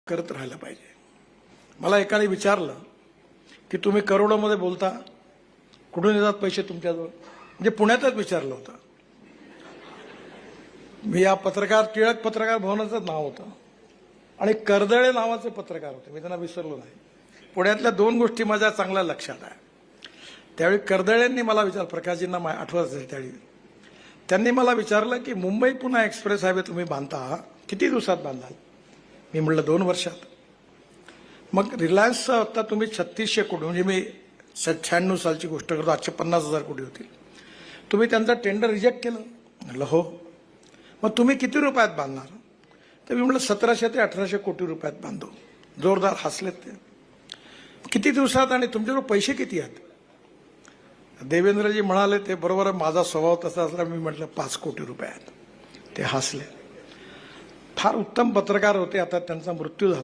करत राहायला पाहिजे. मला एकाने विचारलं की तुम्ही करोडोमध्ये बोलता, कुठून येतात पैसे तुमच्याजवळ? म्हणजे पुण्यातच विचारलं होतं. मी या टिळक पत्रकार भवनाचं नाव होतं आणि कर्दळे नावाचे पत्रकार होते, मी त्यांना विसरलो नाही. पुण्यातल्या 2 गोष्टी माझ्या चांगल्या लक्षात आहे. त्यावेळी कर्दळेंनी मला प्रकाशजींना आठवत असेल त्यावेळी त्यांनी मला विचारलं की मुंबई पुणे एक्सप्रेस हायवे तुम्ही बांधता, किती दिवसात बांधाल? मी म्हटलं 2 वर्षात. मग रिलायन्सचा आता तुम्ही 3600 कोटी, म्हणजे मी 96 सालची गोष्ट करतो, 850,000 कोटी होती, तुम्ही त्यांचं टेंडर रिजेक्ट केलं? म्हटलं हो. मग तुम्ही किती रुपयात बांधणार? तर मी म्हटलं 1700 ते 1800 कोटी रुपयात बांधू. जोरदार हसलेत ते. किती दिवसात आणि तुमच्याकडे पैसे किती आहेत? देवेंद्रजी म्हणाले ते बरोबर आहे, माझा स्वभाव तसा असला. मी म्हटलं 5 कोटी रुपयात. ते हसले. फार उत्तम पत्रकार होते, आता त्यांचा मृत्यू झाला.